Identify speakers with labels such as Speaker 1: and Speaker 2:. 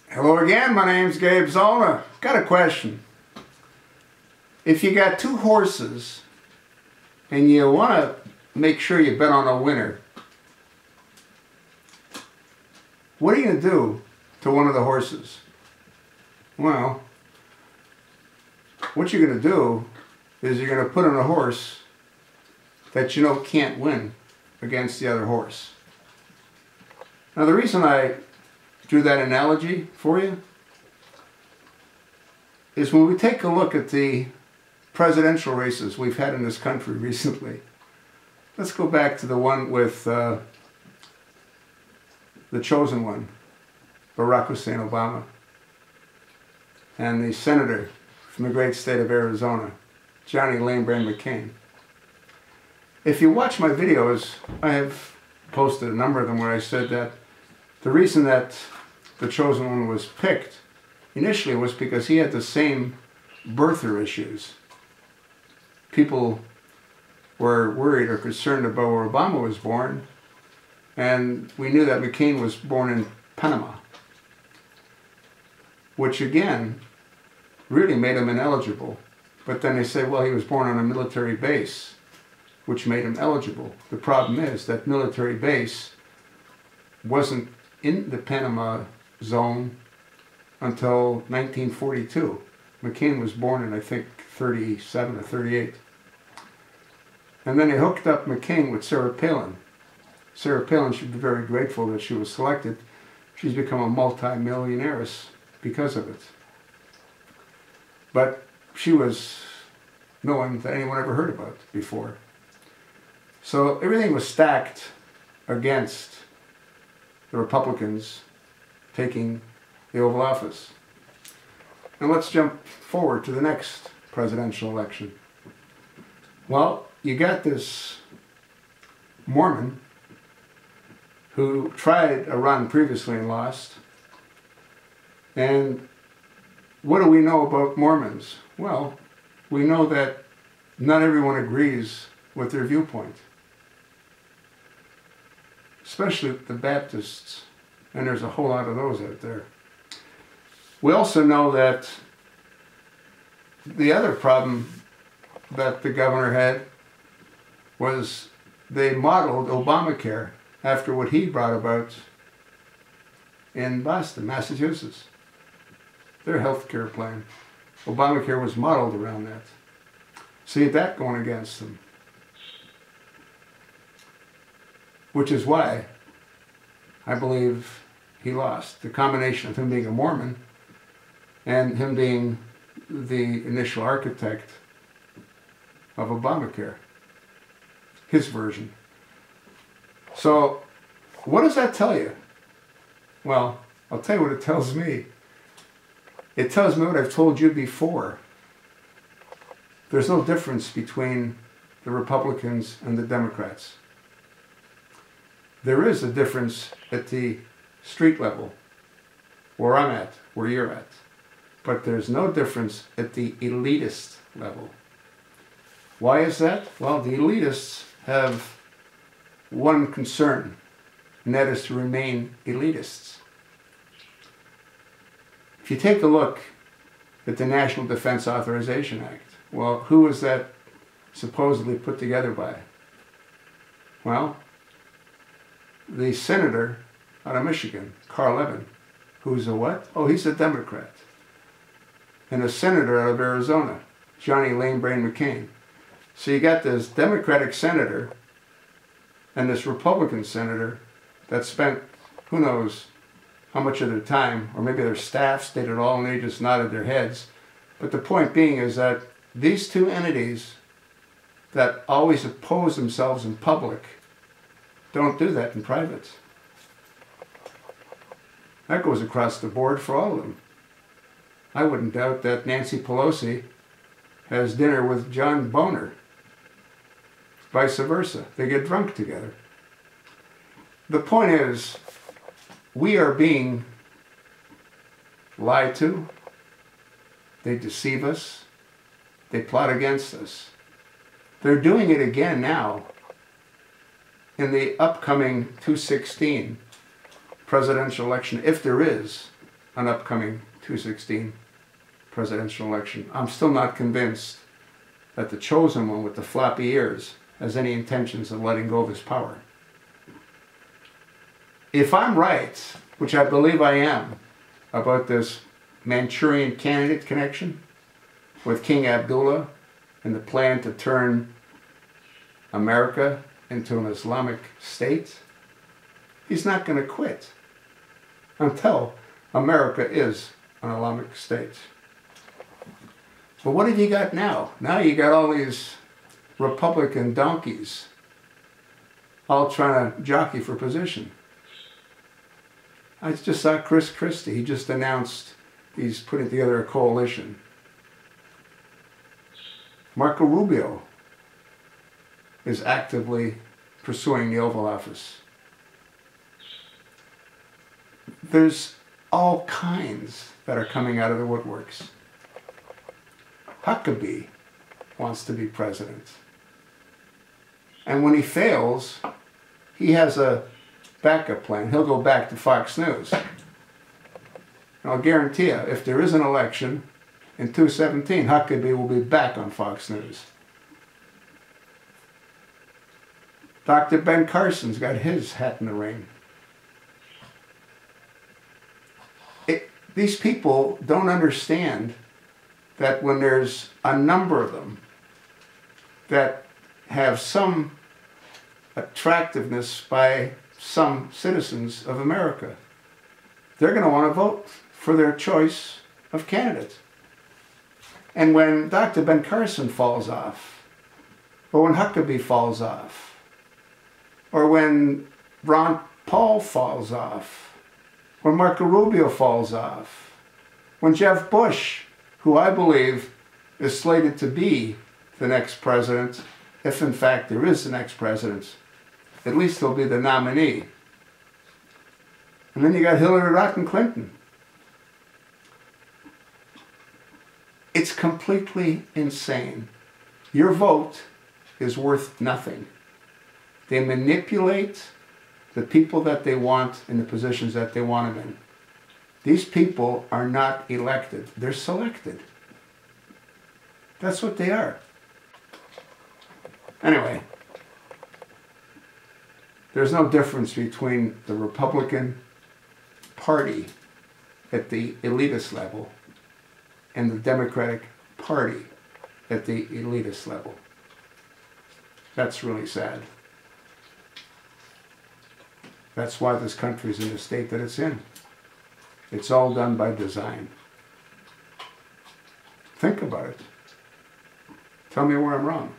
Speaker 1: Hello again, my name's Gabe Zollner. Got a question. If you got two horses and you want to make sure you bet on a winner, what are you going to do to one of the horses? Well, what you're going to do is you're going to put on a horse that you know can't win against the other horse. Now the reason I drew that analogy for you is when we take a look at the presidential races we've had in this country recently. Let's go back to the one with the chosen one, Barack Hussein Obama, and the senator from the great state of Arizona, Johnny Lame-Brain McCain. If you watch my videos, I have posted a number of them where I said that the reason that the chosen one was picked initially was because he had the same birther issues. People were worried or concerned about where Obama was born, and we knew that McCain was born in Panama, which again really made him ineligible. But then they say, well, he was born on a military base, which made him eligible. The problem is that military base wasn't in the Panama zone until 1942. McCain was born in, I think, 37 or 38. And then they hooked up McCain with Sarah Palin. Sarah Palin should be very grateful that she was selected. She's become a multi-millionaire because of it. But she was no one that anyone ever heard about before. So everything was stacked against the Republicans taking the Oval Office. And let's jump forward to the next presidential election. Well, you got this Mormon who tried a run previously and lost. And what do we know about Mormons? Well, we know that not everyone agrees with their viewpoint, especially the Baptists, and there's a whole lot of those out there. We also know that the other problem that the governor had was they modeled Obamacare after what he brought about in Boston, Massachusetts. Their health care plan. Obamacare was modeled around that. See that going against them. Which is why I believe he lost. The combination of him being a Mormon and him being the initial architect of Obamacare. His version. So, what does that tell you? Well, I'll tell you what it tells me. It tells me what I've told you before. There's no difference between the Republicans and the Democrats. There is a difference at the street level, where I'm at, where you're at. But there's no difference at the elitist level. Why is that? Well, the elitists have one concern, and that is to remain elitists. If you take a look at the National Defense Authorization Act, well, who was that supposedly put together by? Well, the senator out of Michigan, Carl Levin, who's a what? Oh, he's a Democrat. And a senator out of Arizona, Johnny Lame-Brain McCain. So you got this Democratic senator and this Republican senator that spent, who knows, how much of their time, or maybe their staff stayed at all and they just nodded their heads. But the point being is that these two entities that always oppose themselves in public don't do that in private. That goes across the board for all of them. I wouldn't doubt that Nancy Pelosi has dinner with John Boehner. Vice versa. They get drunk together. The point is, we are being lied to. They deceive us. They plot against us. They're doing it again now in the upcoming 2016 presidential election, if there is an upcoming 2016 presidential election. I'm still not convinced that the chosen one with the floppy ears has any intentions of letting go of his power. If I'm right, which I believe I am, about this Manchurian candidate connection with King Abdullah and the plan to turn America into an Islamic state, he's not going to quit until America is an Islamic state. But what have you got now? Now you got all these Republican donkeys all trying to jockey for position. I just saw Chris Christie. He just announced he's putting together a coalition. Marco Rubio is actively pursuing the Oval Office. There's all kinds that are coming out of the woodworks. Huckabee wants to be president. And when he fails, he has a backup plan. He'll go back to Fox News. And I'll guarantee you, if there is an election in 2017, Huckabee will be back on Fox News. Dr. Ben Carson's got his hat in the ring. These people don't understand that when there's a number of them that have some attractiveness by some citizens of America, they're going to want to vote for their choice of candidate. And when Dr. Ben Carson falls off, or when Huckabee falls off, or when Ron Paul falls off, when Marco Rubio falls off, when Jeb Bush, who I believe is slated to be the next president, if in fact there is the next president, at least he'll be the nominee. And then you got Hillary Rodham Clinton. It's completely insane. Your vote is worth nothing. They manipulate the people that they want in the positions that they want them in. These people are not elected. They're selected. That's what they are. Anyway, there's no difference between the Republican Party at the elitist level and the Democratic Party at the elitist level. That's really sad. That's why this country's in the state that it's in. It's all done by design. Think about it. Tell me where I'm wrong.